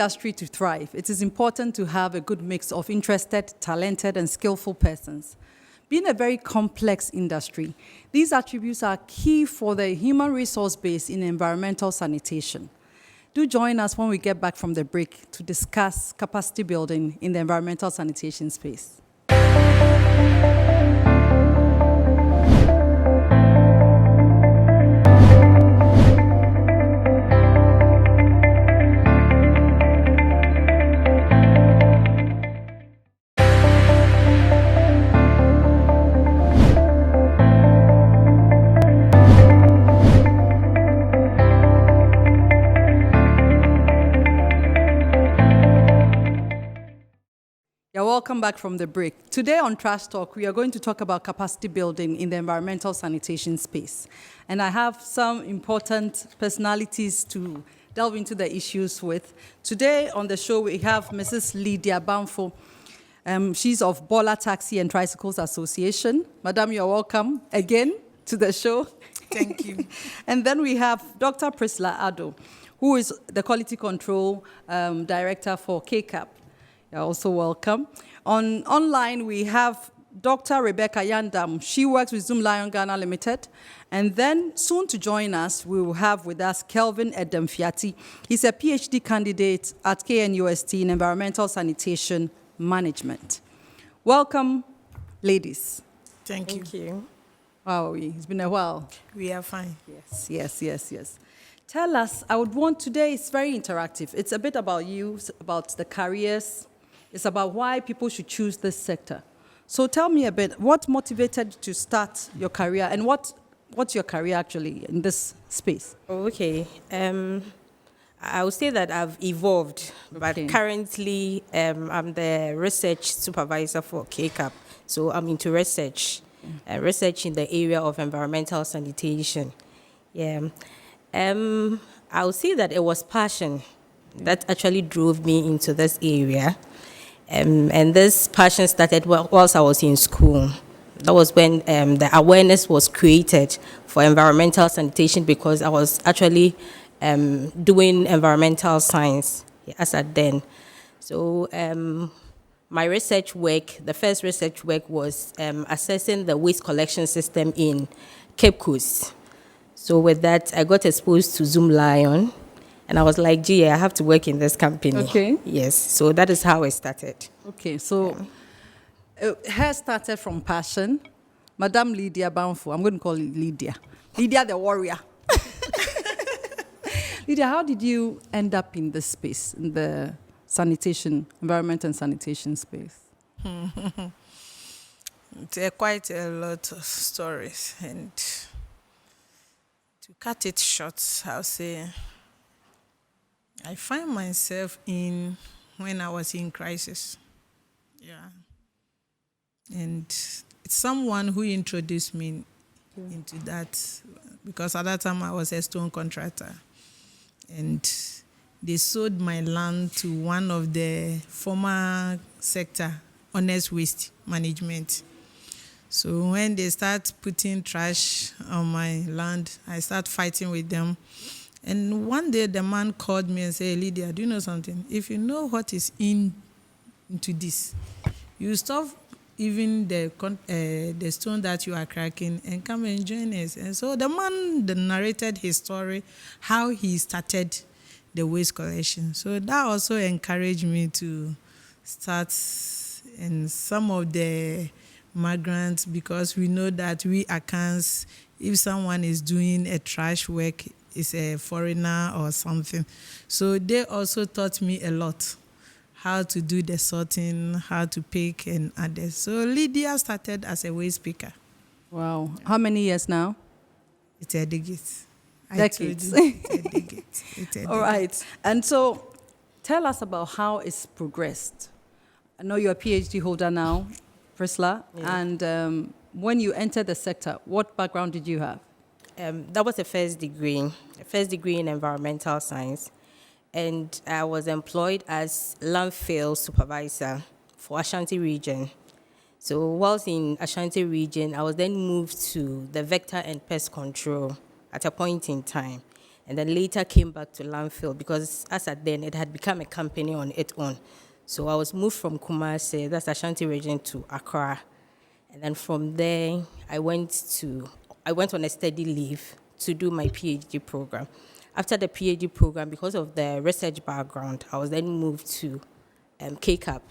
industry to thrive, it is important to have a good mix of interested, talented, and skillful persons. Being a very complex industry, these attributes are key for the human resource base in environmental sanitation. Do join us when we get back from the break to discuss capacity building in the environmental sanitation space. Welcome back from the break. Today on Trash Talk, we are going to talk about capacity building in the environmental sanitation space. And I have some important personalities to delve into the issues with. Today on the show, we have Mrs. Lydia Bamfo. She's of Bolar Taxi and Tricycles Association. Madam, you're welcome again to the show. Thank you. And then we have Dr. Priscilla Addo, who is the Quality Control Director for KCAP. You're also welcome. Online, we have Dr. Rebecca Yandam. She works with Zoomlion Ghana Limited. And then soon to join us, we will have with us Kelvin Edem Fiati. He's a PhD candidate at KNUST in Environmental Sanitation Management. Welcome, ladies. Thank you. How are we? It's been a while. We are fine. Yes. Tell us, I would want today, it's very interactive. It's a bit about you, about the careers. It's about why people should choose this sector. So tell me a bit, what motivated you to start your career, and what's your career actually in this space? Okay. I would say that I've evolved, but currently I'm the research supervisor for KCAP. So I'm into research in the area of environmental sanitation. Yeah. I would say that it was passion that actually drove me into this area. And this passion started whilst I was in school. That was when the awareness was created for environmental sanitation, because I was actually doing environmental science as at then. So my research work, the first research work was assessing the waste collection system in Cape Coast. So with that, I got exposed to Zoomlion. And I was like, gee, I have to work in this company. Okay. Yes, so that is how it started. Okay, so it has started from passion. Madam Lydia Bamfo, I'm going to call it Lydia. Lydia the warrior. Lydia, how did you end up in this space, in the sanitation, environment and sanitation space? There are quite a lot of stories. And to cut it short, I'll say I find myself when I was in crisis. Yeah. And it's someone who introduced me into that, because at that time I was a stone contractor. And they sold my land to one of the former sector, honest waste management. So when they start putting trash on my land, I start fighting with them. And one day the man called me and said, Lydia, do you know something? If you know what is into this, you stop even the stone that you are cracking and come and join us. And so the man narrated his story, how he started the waste collection. So that also encouraged me to start in some of the migrants, because we know that we Akans, if someone is doing a trash work, is a foreigner or something. So they also taught me a lot, how to do the sorting, how to pick and others. So Lydia started as a waste picker. Wow. How many years now? It's a decade. Decades. All right. And so tell us about how it's progressed. I know you're a PhD holder now, Priscilla. Yeah. And when you entered the sector, what background did you have? That was a first degree in environmental science. And I was employed as landfill supervisor for Ashanti region. So whilst in Ashanti region, I was then moved to the vector and pest control at a point in time. and then later came back to landfill because as at then it had become a company on its own. So I was moved from Kumasi, that's Ashanti region, to Accra. And then from there, I went on a study leave to do my PhD program. After the PhD program, because of the research background, I was then moved to KCAP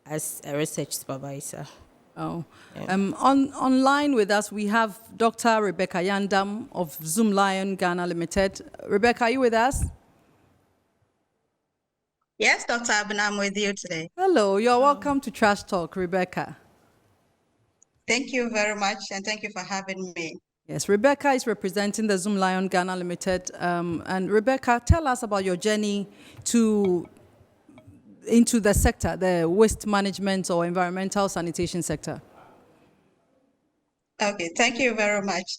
as a research supervisor. Oh. Yeah. Online with us, we have Dr. Rebecca Yandam of Zoomlion Ghana Limited. Rebecca, are you with us? Yes, Dr. Abena, I'm with you today. Hello, you're welcome to Trash Talk, Rebecca. Thank you very much, and thank you for having me. Yes, Rebecca is representing the Zoomlion Ghana Limited. And Rebecca, tell us about your journey into the sector, the waste management or environmental sanitation sector. Okay, thank you very much.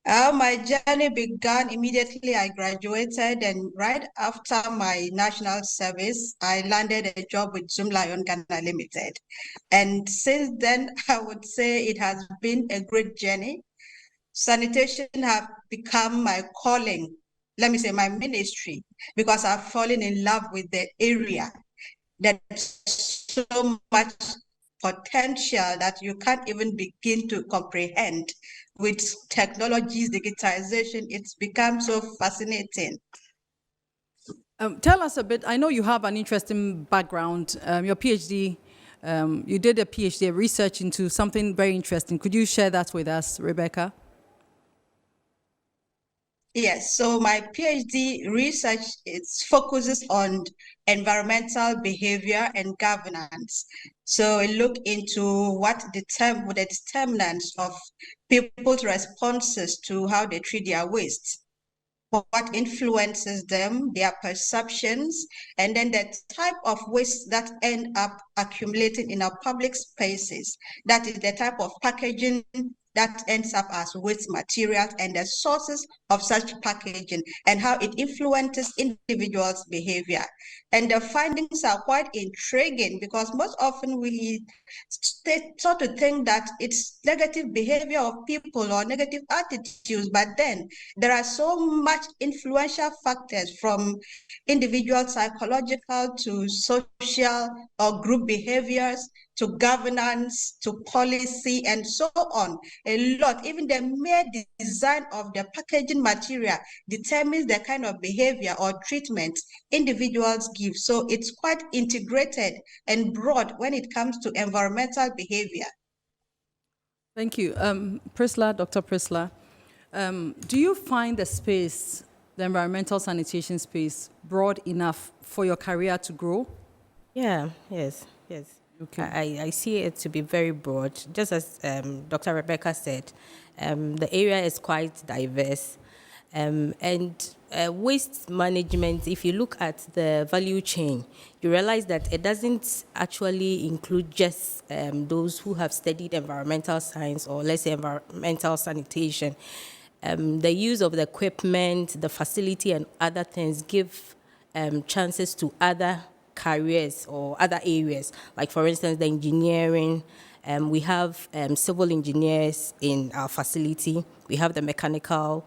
My journey began immediately I graduated, and right after my national service, I landed a job with Zoomlion Ghana Limited. And since then, I would say it has been a great journey. Sanitation have become my calling, let me say my ministry, because I've fallen in love with the area. There's so much potential that you can't even begin to comprehend. With technologies, digitization, it's become so fascinating. Tell us a bit. I know you have an interesting background. Your PhD, you did a PhD research into something very interesting. Could you share that with us, Rebecca? Yes, so my PhD research focuses on environmental behavior and governance. So I look into the determinants of people's responses to how they treat their waste, what influences them, their perceptions, and then the type of waste that end up accumulating in our public spaces. That is the type of packaging that ends up as waste materials and the sources of such packaging and how it influences individuals' behavior. And the findings are quite intriguing because most often we sort to think that it's negative behavior of people or negative attitudes, but then there are so much influential factors from individual psychological to social or group behaviors to governance, to policy, and so on. A lot, even the mere design of the packaging material determines the kind of behavior or treatment individuals give. So it's quite integrated and broad when it comes to environmental behavior. Thank you. Priscilla, Dr. Priscilla, do you find the space, the environmental sanitation space, broad enough for your career to grow? Yes. Okay. I see it to be very broad. Just as Dr. Rebecca said, the area is quite diverse. And waste management, if you look at the value chain, you realize that it doesn't actually include just those who have studied environmental science or, let's say, environmental sanitation. The use of the equipment, the facility, and other things give chances to other careers or other areas, like for instance the engineering. We have civil engineers in our facility, we have the mechanical,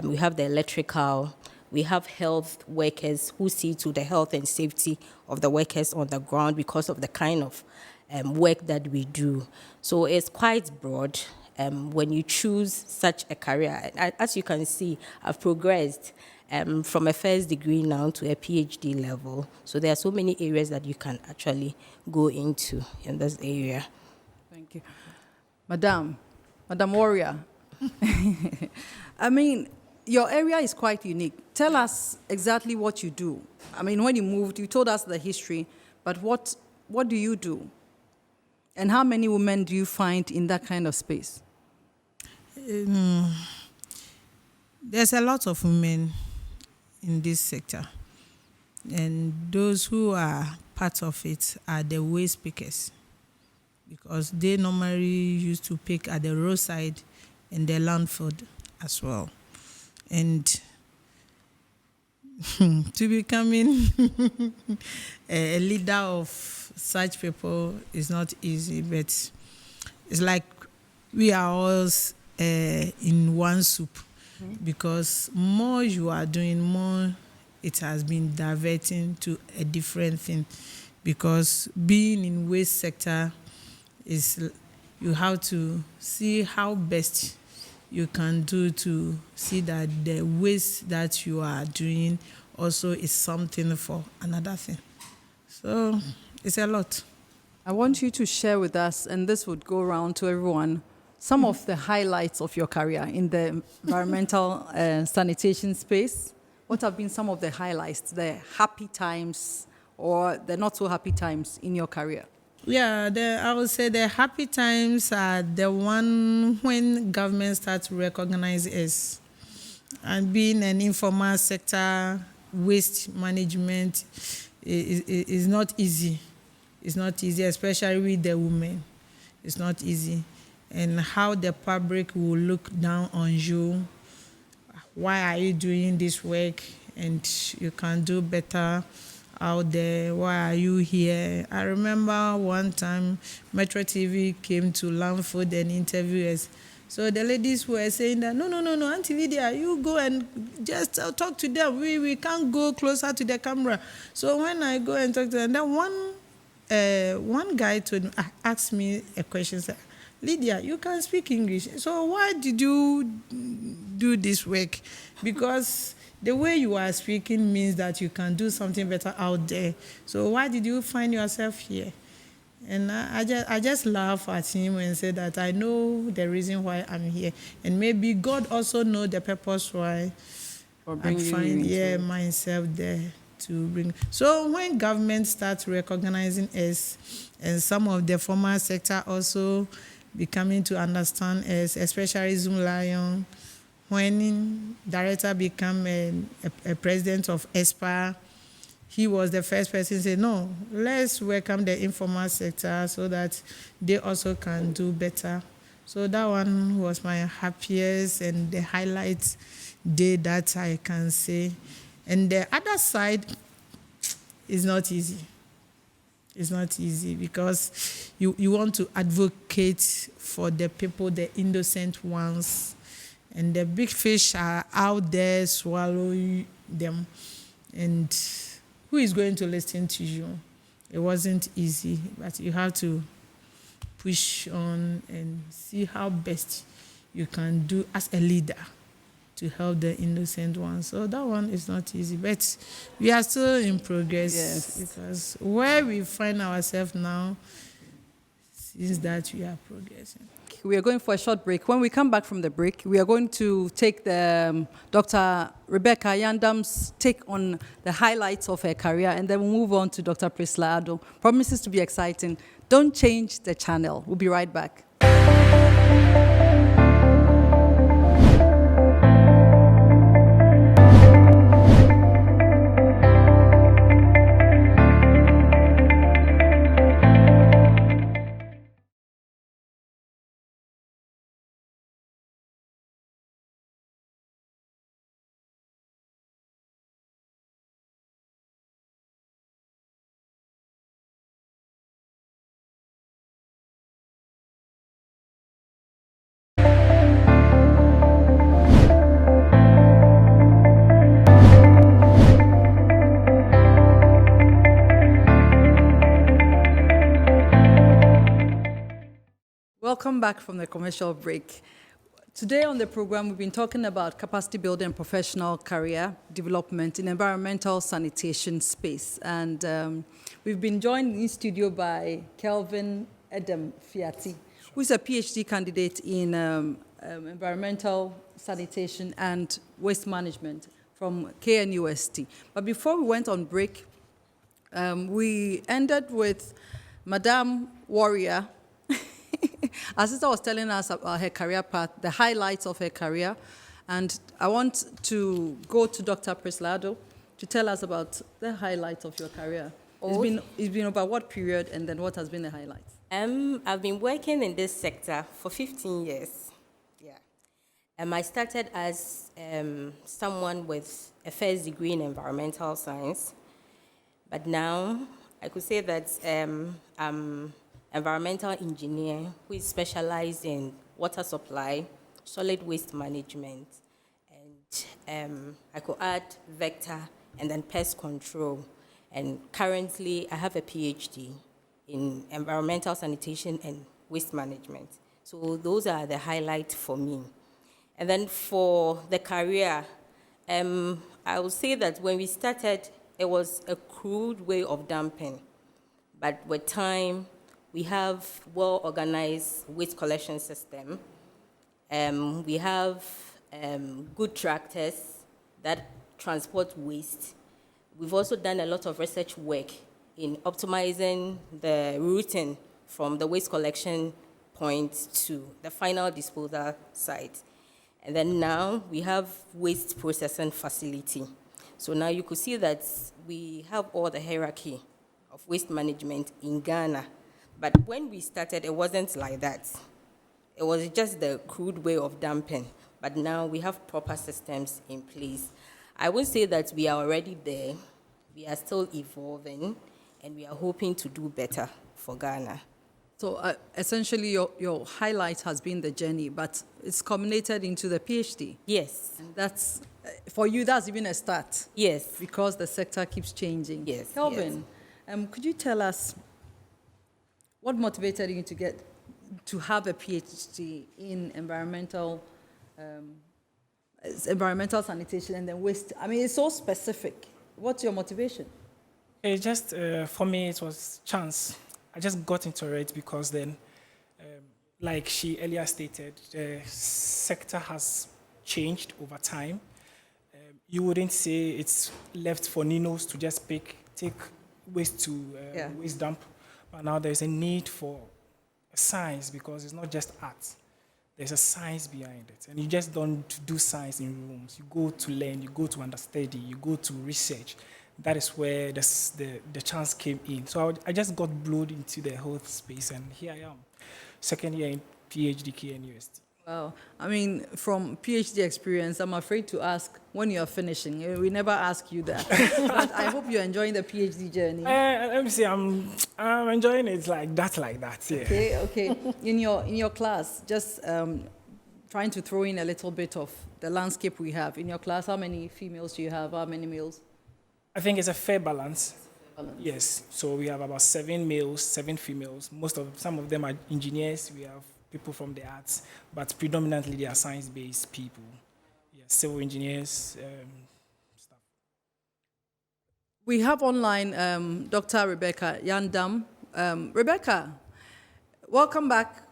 we have the electrical, we have health workers who see to the health and safety of the workers on the ground because of the kind of work that we do. So it's quite broad when you choose such a career. As you can see, I've progressed from a first degree now to a PhD level. So there are so many areas that you can actually go into in this area. Thank you. Madam Warrior, I mean, your area is quite unique. Tell us exactly what you do. I mean, when you moved, you told us the history, but what do you do? And how many women do you find in that kind of space? There's a lot of women in this sector, and those who are part of it are the waste pickers, because they normally used to pick at the roadside and the landfill as well. And to becoming a leader of such people is not easy, but it's like we are all in one soup. because more you are doing, more it has been diverting to a different thing. Because being in waste sector is, you have to see how best you can do to see that the waste that you are doing also is something for another thing. So it's a lot. I want you to share with us, and this would go around to everyone, some of the highlights of your career in the environmental sanitation space. What have been some of the highlights, the happy times or the not so happy times in your career? Yeah, I would say the happy times are the one when government starts to recognize us. And being an informal sector, waste management is not easy. It's not easy, especially with the women. It's not easy. And how the public will look down on you. Why are you doing this work? And you can do better out there. Why are you here? I remember one time Metro TV came to Lamford and interviewed us. So the ladies were saying that, no, Auntie Lydia, you go and just talk to them. We can't go closer to the camera. So when I go and talk to them, then one guy asked me a question, said, Lydia, you can speak English. So why did you do this work? Because the way you are speaking means that you can do something better out there. So why did you find yourself here? And I just laugh at him and say that I know the reason why I'm here. And maybe God also knows the purpose why I find myself there to bring. So when government starts recognizing us, and some of the formal sector also becoming to understand us, especially Zoomlion, when director became a president of ESPA, he was the first person to say, no, let's welcome the informal sector so that they also can do better. So that one was my happiest and the highlight day that I can say. And the other side is not easy. It's not easy because you want to advocate for the people, the innocent ones, and the big fish are out there swallowing them. And who is going to listen to you? It wasn't easy, but you have to push on and see how best you can do as a leader to help the innocent ones. So that one is not easy, but we are still in progress. Yes. Because where we find ourselves now is that we are progressing. We are going for a short break. When we come back from the break, we are going to take the Dr. Rebecca Yandam's take on the highlights of her career, and then we'll move on to Dr. Priscilla Addo. Promises to be exciting. Don't change the channel. We'll be right back. Welcome back from the commercial break. Today on the program, we've been talking about capacity building and professional career development in environmental sanitation space. And we've been joined in studio by Kelvin Edem Fiati, who is a PhD candidate in environmental sanitation and waste management from KNUST. But before we went on break, we ended with Madame Warrior. Our sister was telling us about her career path, the highlights of her career. And I want to go to Dr. Priscilla Addo to tell us about the highlights of your career. It's been about what period, and then what has been the highlights? I've been working in this sector for 15 years. Yeah. I started as someone with a first degree in environmental science. But now I could say that I'm environmental engineer who is specialized in water supply, solid waste management, and I could add vector and then pest control. And currently, I have a PhD in environmental sanitation and waste management. So those are the highlights for me. And then for the career, I would say that when we started, it was a crude way of dumping. But with time, we have well-organized waste collection system. We have good tractors that transport waste. We've also done a lot of research work in optimizing the routing from the waste collection point to the final disposal site. And then now we have waste processing facility. So now you could see that we have all the hierarchy of waste management in Ghana. But when we started, it wasn't like that. It was just the crude way of dumping. But now we have proper systems in place. I would say that we are already there. We are still evolving, and we are hoping to do better for Ghana. So essentially, your highlight has been the journey, but it's culminated into the PhD. Yes. And that's, for you, that's even a start. Yes. Because the sector keeps changing. Yes. Kelvin, could you tell us what motivated you to have a PhD in environmental sanitation and then waste? I mean, it's so specific. What's your motivation? It just, for me, it was chance. I just got into it because then, like she earlier stated, the sector has changed over time. You wouldn't say it's left for Ninos to just take waste to waste dump, but now there's a need for science because it's not just art. There's a science behind it, and you just don't do science in rooms. You go to learn, you go to understudy, you go to research. That is where the chance came in. So I just got blown into the whole space, and here I am, second year in PhD KNUST. Wow. I mean, from PhD experience, I'm afraid to ask when you're finishing. We never ask you that. But I hope you're enjoying the PhD journey. Let me see, I'm enjoying it like that, yeah. Okay. In your class, just trying to throw in a little bit of the landscape we have. In your class, how many females do you have? How many males? I think it's a fair balance. Yes. So we have about 7 males, 7 females. Some of them are engineers. We have people from the arts, but predominantly they are science-based people. Yeah, civil engineers, stuff. We have online Dr. Rebecca Yandam. Rebecca, welcome back.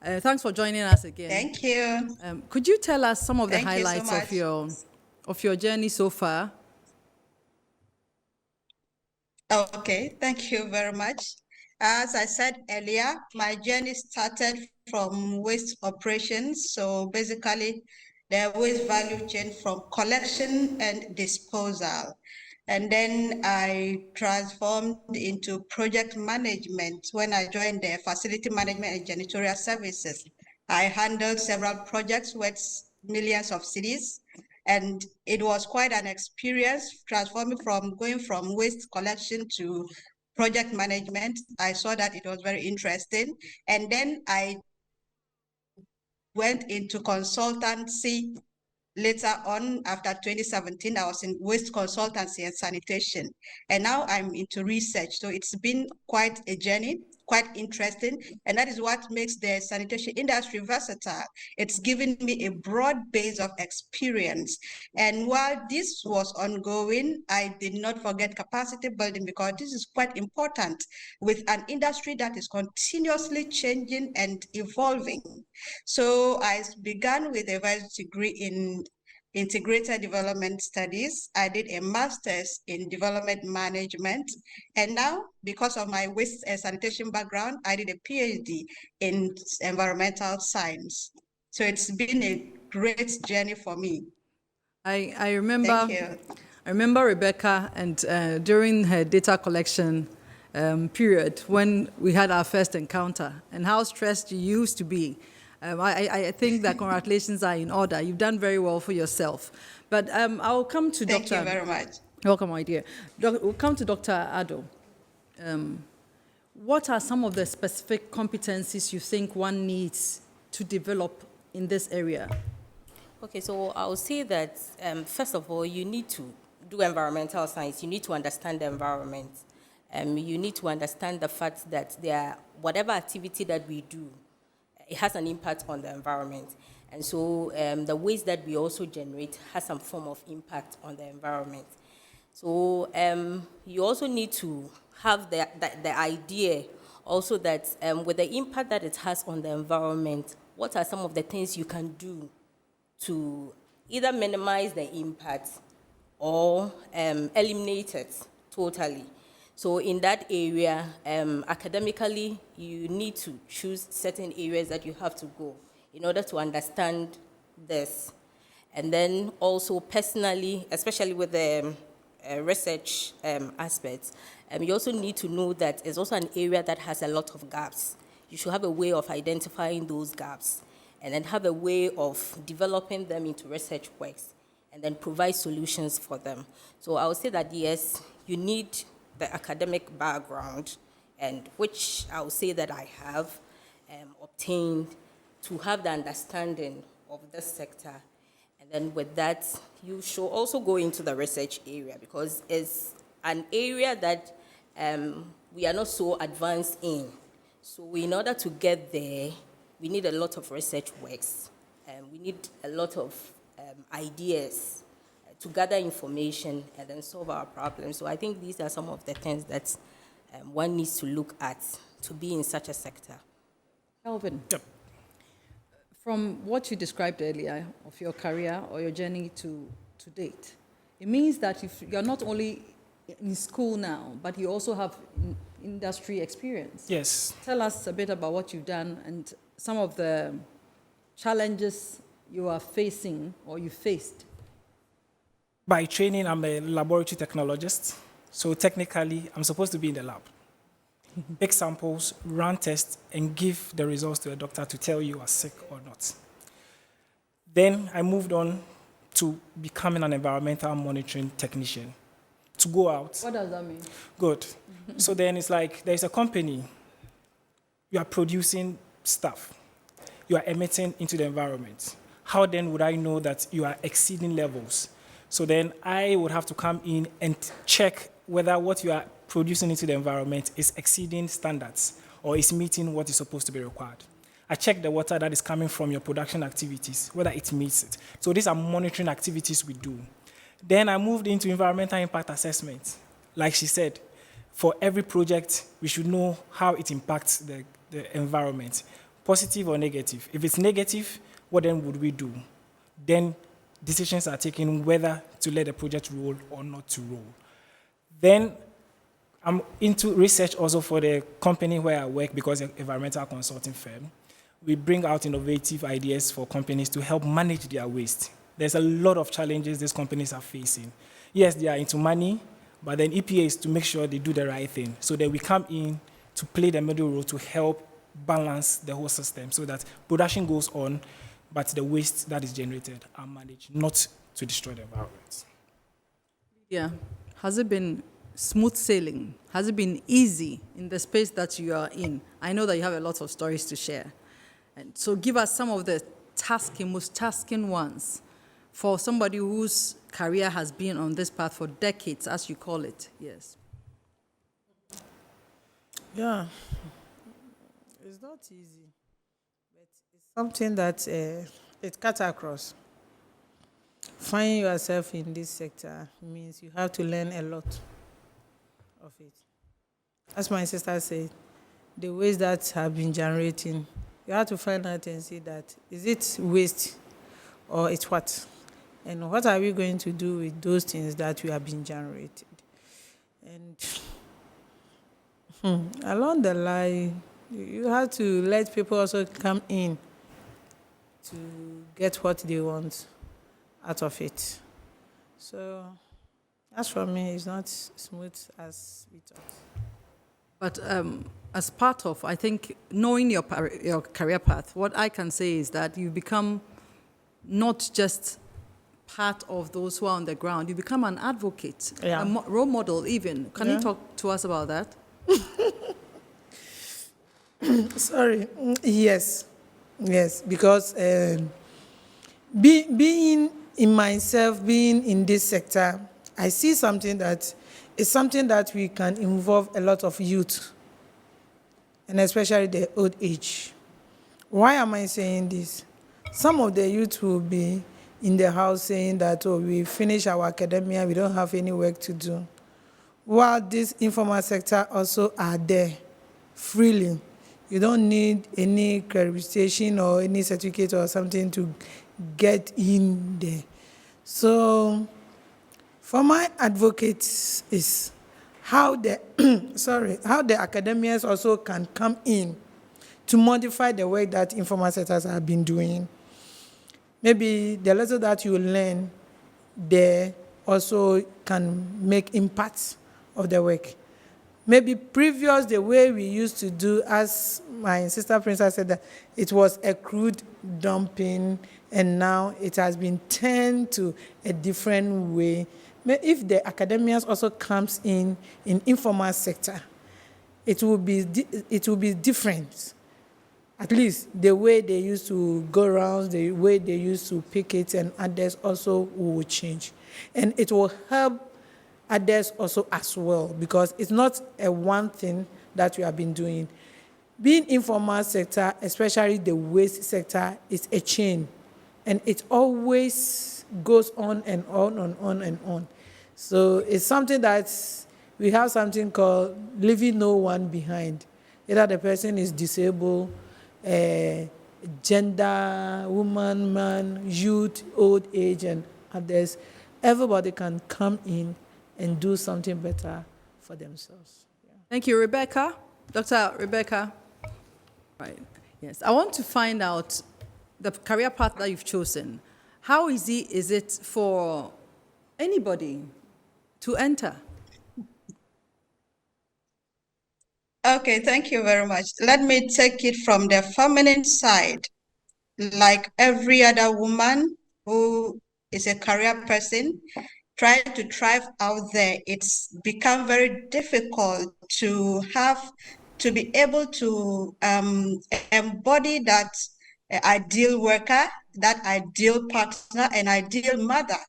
Thanks for joining us again. Thank you. Could you tell us some of the Thank you so highlights of your journey so far? Okay, thank you very much. As I said earlier, my journey started from waste operations. So basically, the waste value chain from collection and disposal. And then I transformed into project management when I joined the facility management and janitorial services. I handled several projects with millions of cities. And it was quite an experience going from waste collection to project management. I saw that it was very interesting. And then I went into consultancy later on. After 2017, I was in waste consultancy and sanitation. And now I'm into research. So it's been quite a journey, quite interesting. And that is what makes the sanitation industry versatile. It's given me a broad base of experience. And while this was ongoing, I did not forget capacity building because this is quite important with an industry that is continuously changing and evolving. So I began with a bachelor's degree in integrated development studies. I did a master's in development management. And now, because of my waste and sanitation background, I did a PhD in environmental science. So it's been a great journey for me. I remember. Thank you. I remember Rebecca, and during her data collection period, when we had our first encounter, and how stressed you used to be. I think that congratulations are in order. You've done very well for yourself. But I'll come to Dr. Thank you very much. Welcome, my dear. We'll come to Dr. Addo. What are some of the specific competencies you think one needs to develop in this area? Okay, so I'll say that first of all, you need to do environmental science. You need to understand the environment. You need to understand the fact that whatever activity that we do, it has an impact on the environment. And so the waste that we also generate has some form of impact on the environment. So you also need to have the idea also that with the impact that it has on the environment, what are some of the things you can do to either minimize the impact or eliminate it totally. So in that area, academically, you need to choose certain areas that you have to go in order to understand this. And then also personally, especially with the research aspects, you also need to know that it's also an area that has a lot of gaps. You should have a way of identifying those gaps and then have a way of developing them into research works and then provide solutions for them. So I would say that yes, you need the academic background, and which I would say that I have obtained to have the understanding of this sector. And then with that, you should also go into the research area because it's an area that we are not so advanced in. So in order to get there, we need a lot of research works. We need a lot of ideas to gather information and then solve our problems. So I think these are some of the things that one needs to look at to be in such a sector. Kelvin, Yep. from what you described earlier of your career or your journey to date, it means that if you're not only in school now, but you also have industry experience. Yes. Tell us a bit about what you've done and some of the challenges you are facing or you faced. By training, I'm a laboratory technologist. So technically, I'm supposed to be in the lab. Take samples, run tests, and give the results to a doctor to tell you are sick or not. Then I moved on to becoming an environmental monitoring technician. To go out. What does that mean? Good. So then it's like there's a company, you are producing stuff, you are emitting into the environment. How then would I know that you are exceeding levels? So then I would have to come in and check whether what you are producing into the environment is exceeding standards or is meeting what is supposed to be required. I check the water that is coming from your production activities, whether it meets it. So these are monitoring activities we do. Then I moved into environmental impact assessment. Like she said, for every project, we should know how it impacts the environment, positive or negative. If it's negative, what then would we do? Then decisions are taken whether to let the project roll or not to roll. Then I'm into research also for the company where I work because it's an environmental consulting firm. We bring out innovative ideas for companies to help manage their waste. There's a lot of challenges these companies are facing. Yes, they are into money, but then EPA is to make sure they do the right thing. So that we come in to play the middle role to help balance the whole system so that production goes on, but the waste that is generated are managed, not to destroy the environment. Yeah. Has it been smooth sailing? Has it been easy in the space that you are in? I know that you have a lot of stories to share. And so give us some of the most tasking ones for somebody whose career has been on this path for decades, as you call it. Yes. Yeah, it's not easy, but it's something that it cuts across. Finding yourself in this sector means you have to learn a lot of it. As my sister said, the waste that have been generating, you have to find out and see that, is it waste or it's what? And what are we going to do with those things that we have been generated? And along the line, you have to let people also come in to get what they want out of it. So, as for me, it's not smooth as we thought. But as part of, I think, knowing your career path, what I can say is that you become not just part of those who are on the ground, you become an advocate, Yeah. a role model even. Can you talk to us about that? Sorry. Yes, because being in myself, being in this sector, I see something that is something that we can involve a lot of youth, and especially the old age. Why am I saying this? Some of the youth will be in the house saying that, oh, we finish our academia, we don't have any work to do. While this informal sector also are there freely. You don't need any accreditation or any certificate or something to get in there. So for my advocates is how the how the academians also can come in to modify the work that informal sectors have been doing. Maybe the little that you learn there also can make impact of the work. Maybe previous, the way we used to do, as my sister Princess said, that it was a crude dumping, and now it has been turned to a different way. If the academians also comes in informal sector, it will be different. At least the way they used to go around, the way they used to pick it, and others also will change. And it will help others also as well, because it's not a one thing that we have been doing. Being informal sector, especially the waste sector, is a chain, and it always goes on and on and on and on. So it's something that we have something called leaving no one behind. Either the person is disabled, gender, woman, man, youth, old age, and others. Everybody can come in and do something better for themselves. Yeah. Thank you, Rebecca. Dr. Rebecca. Right. Yes. I want to find out the career path that you've chosen. How easy is it for anybody to enter? Okay, thank you very much. Let me take it from the feminine side. Like every other woman who is a career person, trying to thrive out there, it's become very difficult to be able to embody that ideal worker, that ideal partner, and ideal mother.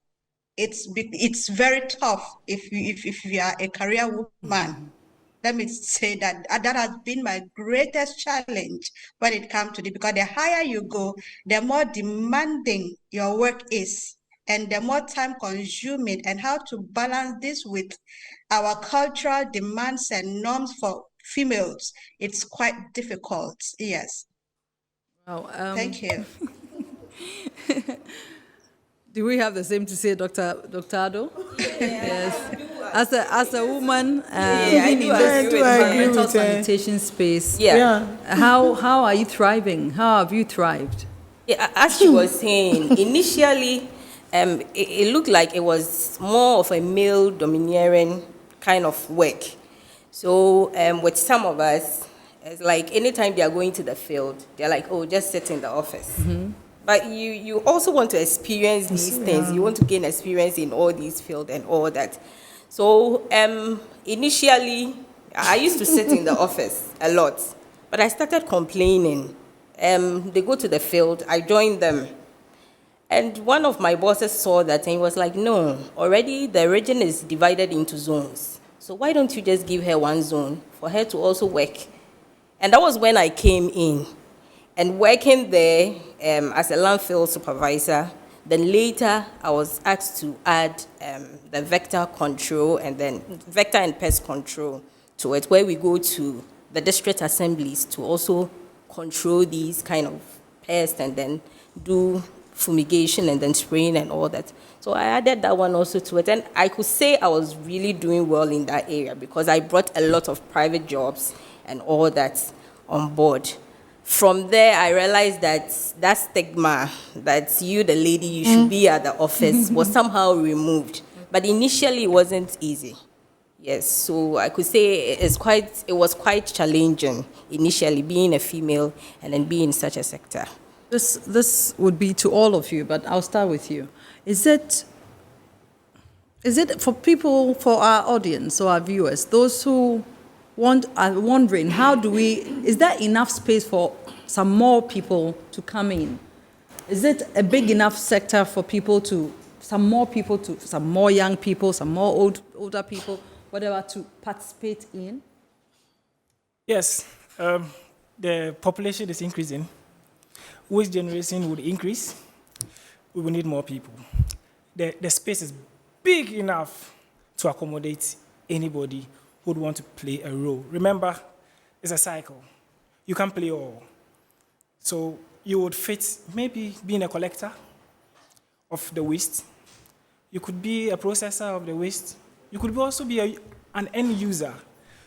It's very tough if you are a career woman. Let me say that has been my greatest challenge when it comes to it, because the higher you go, the more demanding your work is, and the more time consuming, and how to balance this with our cultural demands and norms for females, it's quite difficult. Yes. Well, thank you. Do we have the same to say, Dr. Addo? Yes. As a woman, in this environmental sanitation space, how are you thriving? How have you thrived? Yeah, as she was saying, initially, it looked like it was more of a male domineering kind of work. So with some of us, it's like anytime they are going to the field, they're like, oh, just sit in the office. Mm-hmm. But you also want to experience these things. You want to gain experience in all these fields and all that. So initially, I used to sit in the office a lot, but I started complaining. They go to the field, I joined them. And one of my bosses saw that and he was like, no, already the region is divided into zones. So why don't you just give her one zone for her to also work? And that was when I came in. And working there as a landfill supervisor, then later I was asked to add the vector control and then vector and pest control to it, where we go to the district assemblies to also control these kind of pests and then do fumigation and then spraying and all that. So I added that one also to it. And I could say I was really doing well in that area because I brought a lot of private jobs and all that on board. From there, I realized that that stigma that you, the lady, you should be at the office was somehow removed. But initially, it wasn't easy. Yes, so I could say it was quite challenging initially, being a female and then being in such a sector. This would be to all of you, but I'll start with you. Is it for people, for our audience or our viewers, those who are wondering, is there enough space for some more people to come in? Is it a big enough sector for some more young people, some more older people, whatever, to participate in? Yes, the population is increasing. Waste generation would increase. We will need more people. The space is big enough to accommodate anybody who would want to play a role. Remember, it's a cycle. You can't play all. So you would fit maybe being a collector of the waste. You could be a processor of the waste. You could also be an end user.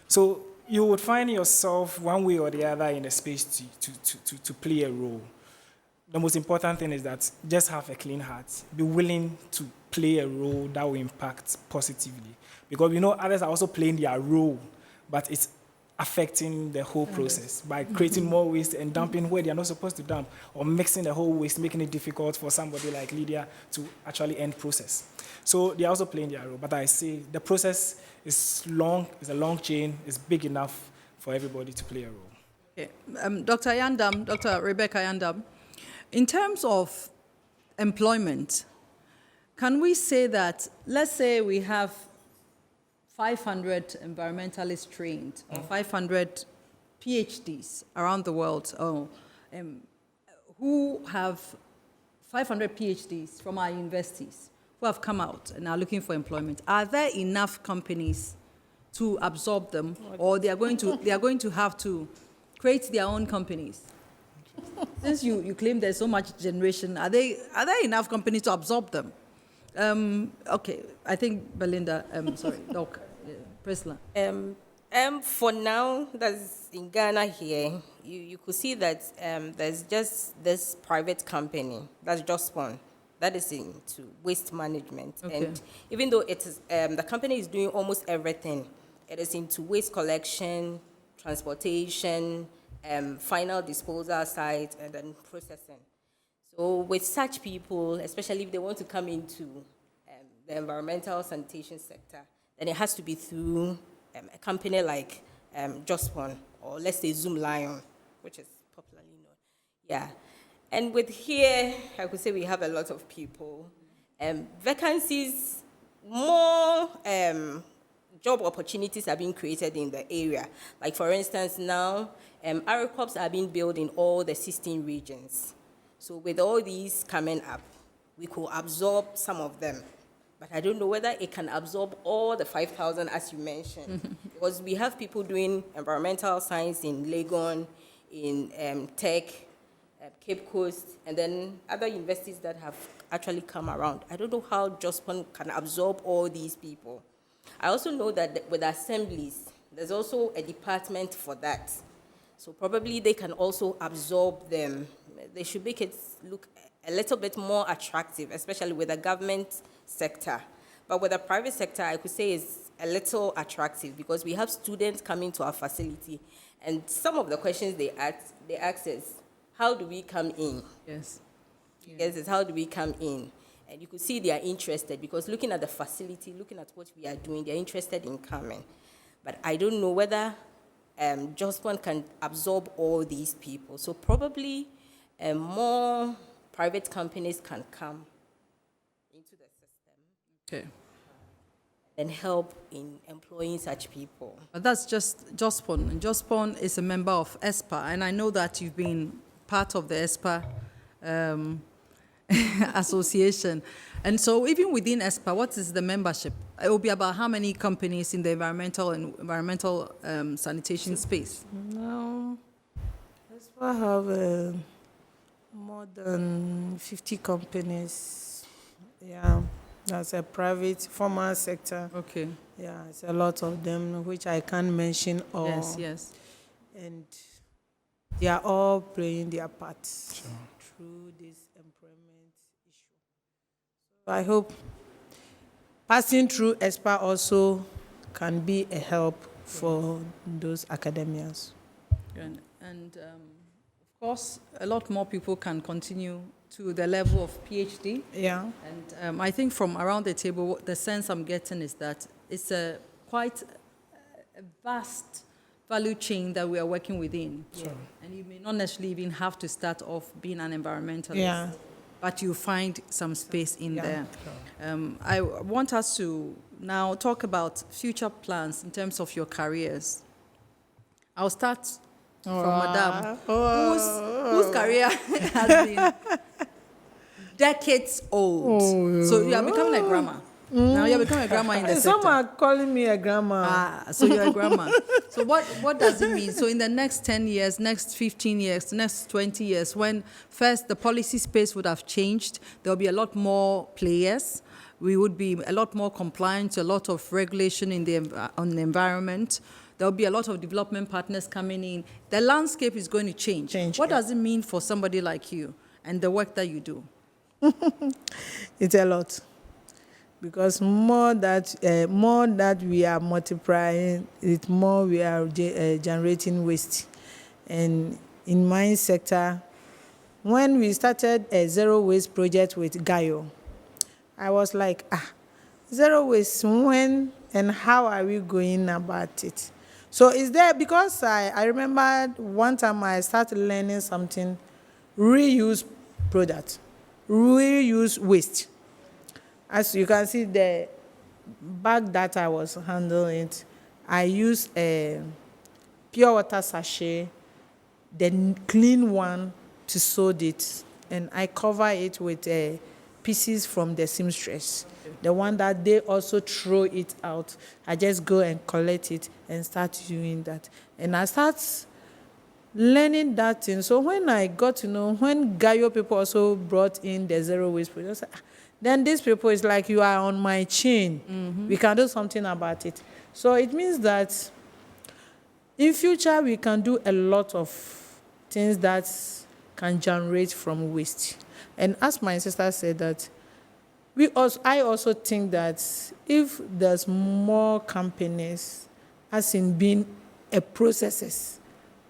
So you would find yourself one way or the other in the space to play a role. The most important thing is that just have a clean heart. Be willing to play a role that will impact positively. Because we know others are also playing their role, but it's affecting the whole process by creating more waste and dumping where they are not supposed to dump, or mixing the whole waste, making it difficult for somebody like Lydia to actually end process. So they are also playing their role. But I say the process is long, it's a long chain, it's big enough for everybody to play a role. Okay. Dr. Yandam, Dr. Rebecca Yandam, in terms of employment, can we say that, let's say we have 500 environmentalists trained, or 500 PhDs around the world, who have 500 PhDs from our universities who have come out and are looking for employment. Are there enough companies to absorb them, or they are going to have to create their own companies? Since you claim there's so much generation, are there enough companies to absorb them? Okay, I think Belinda, Doc, Priscilla. For now, that's in Ghana here, you could see that there's just this private company, that's just one, that is into waste management. Okay. And even though it is, the company is doing almost everything, it is into waste collection, transportation, final disposal site, and then processing. So with such people, especially if they want to come into the environmental sanitation sector, then it has to be through a company like Just One, or let's say Zoomlion, which is popularly known. Yeah. And with here, I could say we have a lot of people. Vacancies, more job opportunities are being created in the area. Like for instance, now, ARICOPs are being built in all the 16 regions. So with all these coming up, we could absorb some of them. But I don't know whether it can absorb all the 5,000 as you mentioned. Because we have people doing environmental science in Legon, in Tech, Cape Coast, and then other universities that have actually come around. I don't know how JOSPON can absorb all these people. I also know that with assemblies, there's also a department for that. So probably they can also absorb them. They should make it look a little bit more attractive, especially with the government sector. But with the private sector, I could say it's a little attractive because we have students coming to our facility, and some of the questions they ask is, how do we come in? Yes. Yes, it's how do we come in? And you could see they are interested because looking at the facility, looking at what we are doing, they're interested in coming. But I don't know whether Just One can absorb all these people. So probably more private companies can come into the system. Okay. And help in employing such people. But that's just JOSPON. And JOSPON is a member of ESPA, and I know that you've been part of the ESPA association. And so even within ESPA, what is the membership? It will be about how many companies in the environmental sanitation space? Now, ESPA have more than 50 companies. Yeah. That's a private, formal sector. Okay. Yeah, it's a lot of them, which I can't mention all. Yes, yes. And they are all playing their part through this employment issue. So I hope passing through ESPA also can be a help for those academias. And of course, a lot more people can continue to the level of PhD. Yeah. And I think from around the table, the sense I'm getting is that it's quite a vast value chain that we are working within. Sure. And you may not necessarily even have to start off being an environmentalist. Yeah. but you find some space in Yeah, there. sure. I want us to now talk about future plans in terms of your careers. I'll start from Madame, whose career has been decades old. So you are becoming a grandma. Now you're becoming a grandma in the Some sector. are calling me a grandma. So you're a grandma. So what does it mean? So in the next 10 years, next 15 years, next 20 years, when first the policy space would have changed, there'll be a lot more players. We would be a lot more compliant, a lot of regulation on the environment. There'll be a lot of development partners coming in. The landscape is going to change. What does it mean for somebody like you and the work that you do? It's a lot. Because more that we are multiplying, it more we are generating waste. And in my sector, when we started a zero waste project with Gaio, I was like, zero waste, when and how are we going about it? So is there, because I remember one time I started learning something, reuse product, reuse waste. As you can see, the bag that I was handling, I used a pure water sachet, the clean one, to sew it, and I cover it with pieces from the seamstress. The one that they also throw it out, I just go and collect it and start doing that. And I start learning that thing. So when I got to know, when Gaio people also brought in the zero waste project, then these people is like, you are on my chain. Mm-hmm. We can do something about it. So it means that in future we can do a lot of things that can generate from waste. And as my sister said that, I also think that if there's more companies, as in being a processors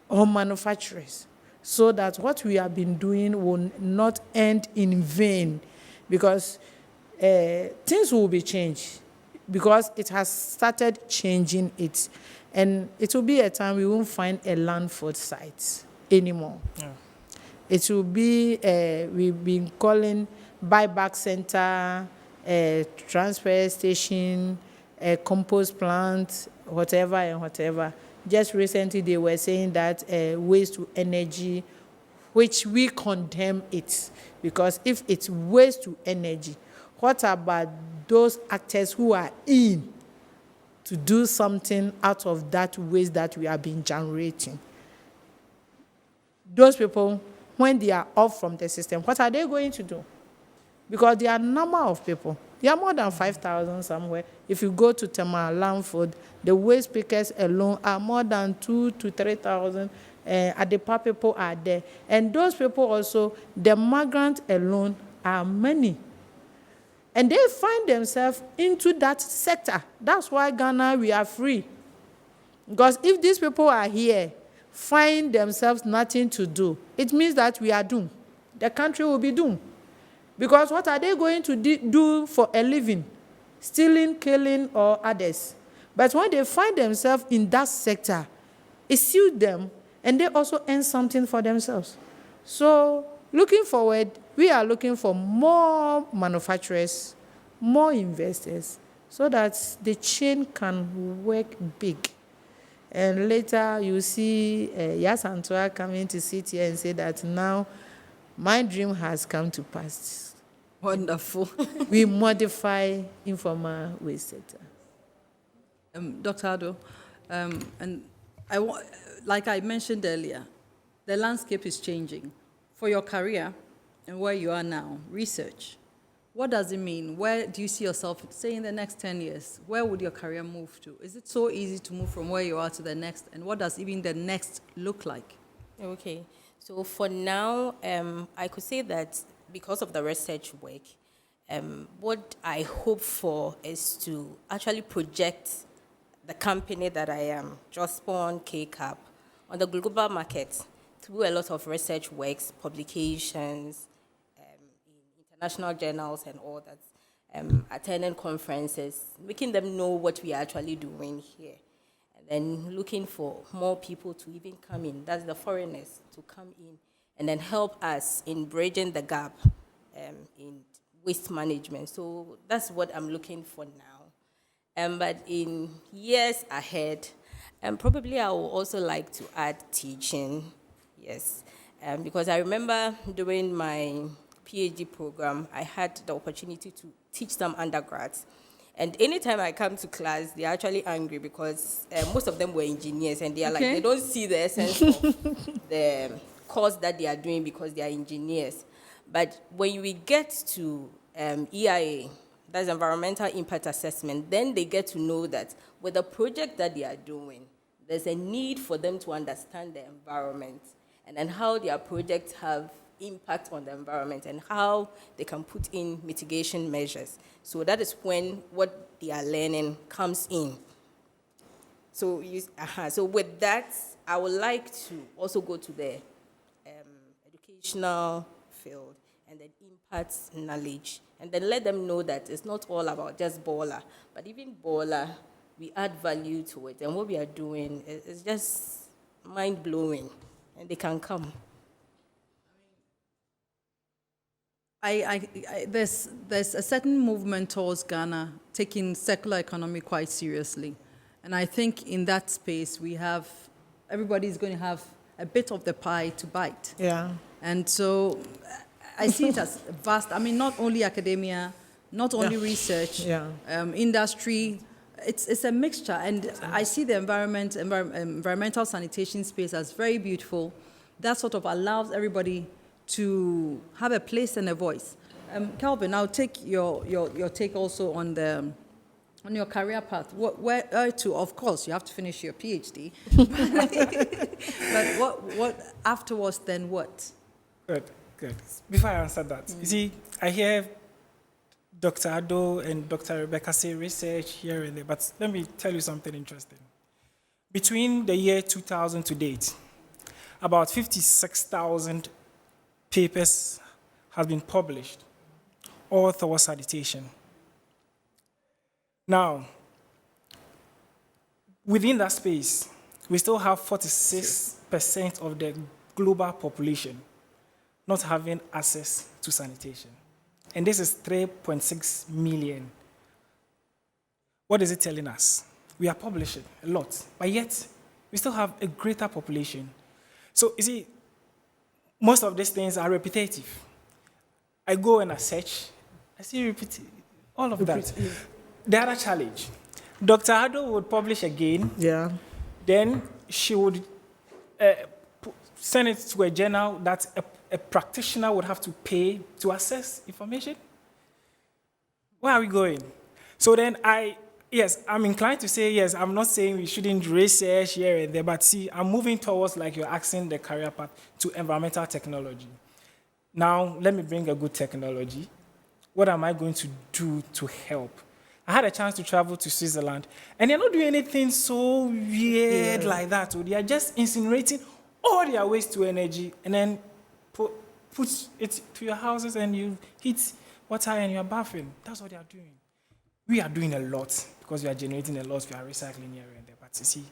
or manufacturers, so that what we have been doing will not end in vain, because things will be changed, because it has started changing it. And it will be a time we won't find a landfill site anymore. Yeah. It will be, we've been calling buyback center, transfer station, compost plant, whatever and whatever. Just recently they were saying that waste to energy, which we condemn it, because if it's waste to energy, what about those actors who are in to do something out of that waste that we have been generating? Those people, when they are off from the system, what are they going to do? Because there are a number of people. There are more than 5,000 somewhere. If you go to Tema Landfill, the waste pickers alone are more than 2,000 to 3,000. Adepa people are there. And those people also, the migrants alone are many. And they find themselves into that sector. That's why Ghana, we are free. Because if these people are here, find themselves nothing to do, it means that we are doomed. The country will be doomed. Because what are they going to do for a living? Stealing, killing, or others. But when they find themselves in that sector, it suits them, and they also earn something for themselves. So, looking forward, we are looking for more manufacturers, more investors, so that the chain can work big. And later, you see Yasantua coming to sit here and say that now my dream has come to pass. Wonderful. We modify informal waste sector. Dr. Addo, and like I mentioned earlier, the landscape is changing. For your career and where you are now, research, what does it mean? Where do you see yourself, say, in the next 10 years? Where would your career move to? Is it so easy to move from where you are to the next? And what does even the next look like? Okay. So for now, I could say that because of the research work, what I hope for is to actually project the company that I am, just spawned KCAP, on the global market, through a lot of research works, publications, in international journals and all that, attending conferences, making them know what we are actually doing here. And then looking for more people to even come in, that's the foreigners, to come in and then help us in bridging the gap in waste management. So that's what I'm looking for now. But in years ahead, probably I would also like to add teaching, yes. Because I remember during my PhD program, I had the opportunity to teach some undergrads. And anytime I come to class, they're actually angry because most of them were engineers, and they are like, they don't see the essence of the course that they are doing because they are engineers. But when we get to EIA, that's environmental impact assessment, then they get to know that with the project that they are doing, there's a need for them to understand the environment and then how their projects have impact on the environment and how they can put in mitigation measures. So that is when what they are learning comes in. So, so with that, I would like to also go to the educational field and then impact knowledge, and then let them know that it's not all about just Bolar, but even Bolar, we add value to it, and what we are doing is just mind-blowing, and they can come. There's a certain movement towards Ghana taking circular economy quite seriously. And I think in that space, everybody's going to have a bit of the pie to bite. Yeah. And so I see it as vast. I mean, not only academia, not only research, industry. It's a mixture. And I see the environmental sanitation space as very beautiful. That sort of allows everybody to have a place and a voice. Calvin, I'll take your take also on your career path. Where to? Of course, you have to finish your PhD. But what afterwards? Then what? Good. Before I answer that, you see, I hear Dr. Addo and Dr. Rebecca say research here and there, but let me tell you something interesting. Between the year 2000 to date, about 56,000 papers have been published, all towards sanitation. Now, within that space, we still have 46% of the global population not having access to sanitation. And this is 3.6 million. What is it telling us? We are publishing a lot, but yet we still have a greater population. So, you see, most of these things are repetitive. I go and I search, I see repeat all of that. The other challenge, Dr. Addo would publish again. Yeah. Then she would send it to a journal that a practitioner would have to pay to access information. Where are we going? So then I'm inclined to say yes. I'm not saying we shouldn't research here and there, but see, I'm moving towards, like you're asking, the career path to environmental technology. Now, let me bring a good technology. What am I going to do to help? I had a chance to travel to Switzerland, and they're not doing anything so weird like that. So they are just incinerating all their waste to energy and then put it to your houses, and you heat water and you're bathing. That's what they are doing. We are doing a lot because we are generating a lot, we are recycling here and there. But you see,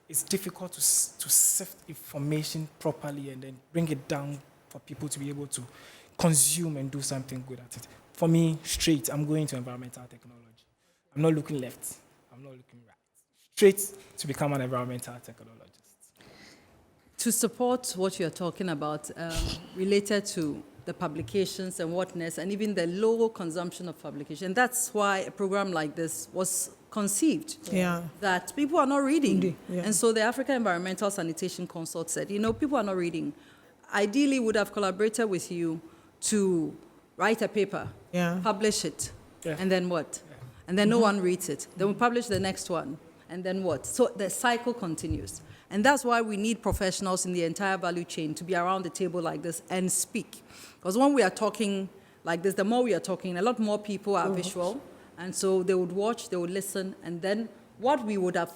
it's difficult to sift information properly and then bring it down for people to be able to consume and do something good at it. For me, straight, I'm going to environmental technology. I'm not looking left, I'm not looking right. Straight to become an environmental technologist. To support what you're talking about, related to the publications and whatnot, and even the low consumption of publication. That's why a program like this was conceived. Yeah. That people are not reading. Yeah. And so the African Environmental Sanitation Consult said, people are not reading. Ideally, would have collaborated with you to write a paper, publish it, and then what? Yeah. And then no one reads it. Then we publish the next one, and then what? So the cycle continues. And that's why we need professionals in the entire value chain to be around the table like this and speak. Because when we are talking like this, the more we are talking, a lot more people are visual. And so they would watch, they would listen, and then what we would have,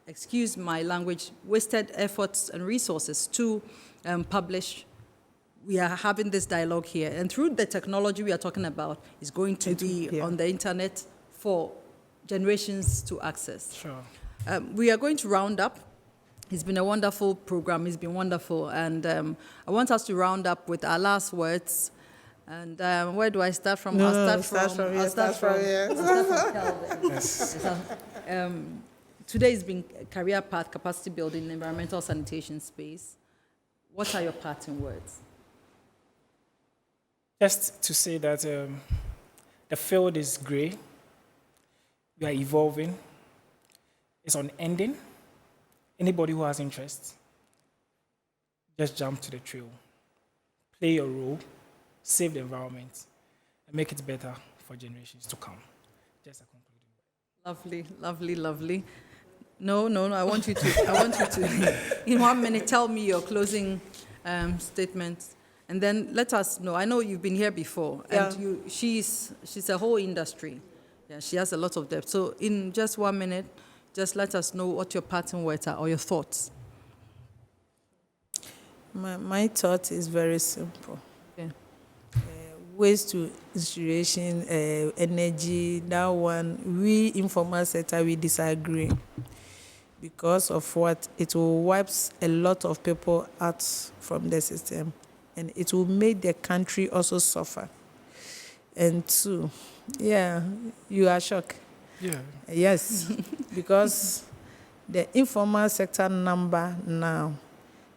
excuse my language, wasted efforts and resources to publish, we are having this dialogue here. And through the technology we are talking about, is going to be on the internet for generations to access. Sure. We are going to round up. It's been a wonderful program. It's been wonderful. And I want us to round up with our last words. And where do I start from? No, I'll start from here. Kelvin. Yes. Today has been career path, capacity building, environmental sanitation space. What are your parting words? Just to say that the field is grey. We are evolving. It's unending. Anybody who has interest, just jump to the trail. Play your role, save the environment, and make it better for generations to come. Just a concluding word. Lovely, lovely, lovely. No, I want you to, in 1 minute, tell me your closing statements. And then let us know. I know you've been here before, and she's a whole industry. Yeah, she has a lot of depth. So in just 1 minute, just let us know what your parting words are or your thoughts. My thought is very simple. Okay. Waste to incineration, energy, that one, we informal sector, we disagree. Because of what? It will wipe a lot of people out from the system. And it will make the country also suffer. And two, you are shocked. Yeah. Yes, because the informal sector number now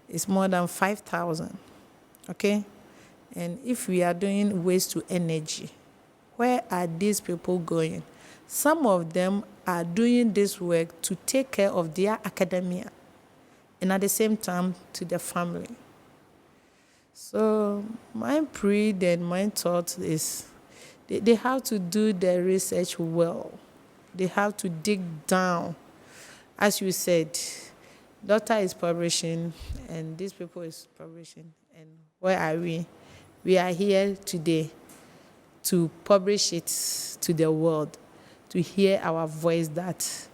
is more than 5,000, okay? And if we are doing waste to energy, where are these people going? Some of them are doing this work to take care of their academia and at the same time to their family. So my prayer and my thought is they have to do their research well. They have to dig down. As you said, Doctor is publishing and these people is publishing. And where are we? We are here today to publish it to the world, to hear our voice that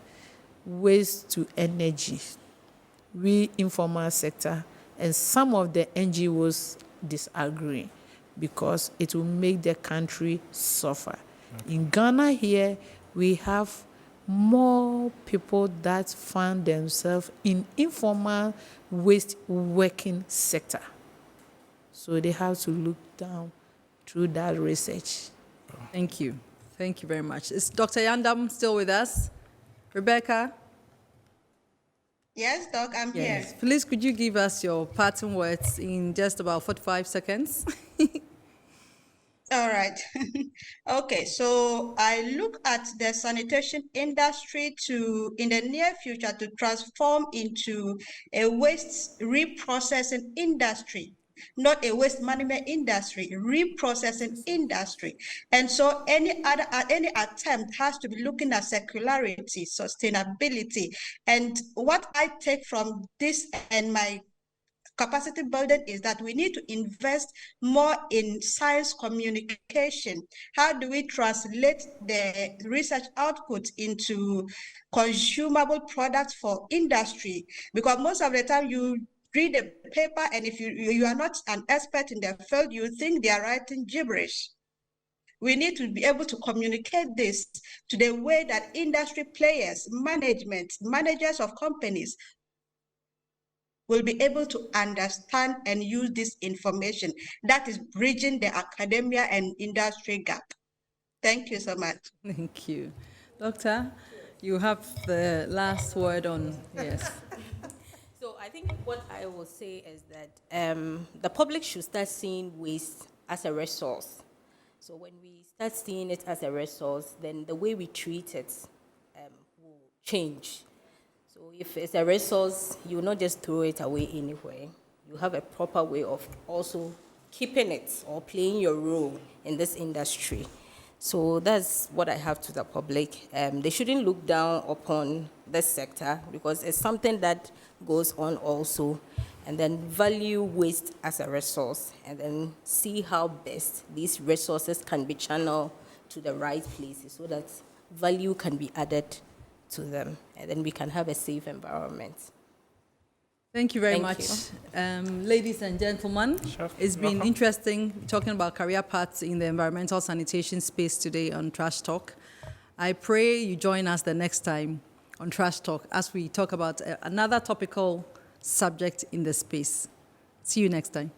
waste to energy, we informal sector, and some of the NGOs disagree because it will make the country suffer. Okay. In Ghana here, we have more people that find themselves in informal waste working sector. So they have to look down through that research. Thank you. Thank you very much. Is Dr. Yandam still with us? Rebecca? Yes, Doc, I'm here. Please, could you give us your parting words in just about 45 seconds? All right. Okay, so I look at the sanitation industry in the near future to transform into a waste reprocessing industry, not a waste management industry, reprocessing industry. And so any attempt has to be looking at circularity, sustainability. And what I take from this and my capacity building is that we need to invest more in science communication. How do we translate the research output into consumable products for industry? Because most of the time you read a paper and if you are not an expert in the field, you think they are writing gibberish. We need to be able to communicate this to the way that industry players, managers of companies will be able to understand and use this information. That is bridging the academia and industry gap. Thank you so much. Thank you. Doctor, you have the last word on, yes. So I think what I will say is that the public should start seeing waste as a resource. So when we start seeing it as a resource, then the way we treat it will change. So if it's a resource, you will not just throw it away anywhere. You have a proper way of also keeping it or playing your role in this industry. So that's what I have to the public. They shouldn't look down upon this sector because it's something that goes on also. And then value waste as a resource and then see how best these resources can be channeled to the right places so that value can be added to them, and then we can have a safe environment. Thank you very much. Ladies and gentlemen, it's been interesting talking about career paths in the environmental sanitation space today on Trash Talk. I pray you join us the next time on Trash Talk as we talk about another topical subject in the space. See you next time.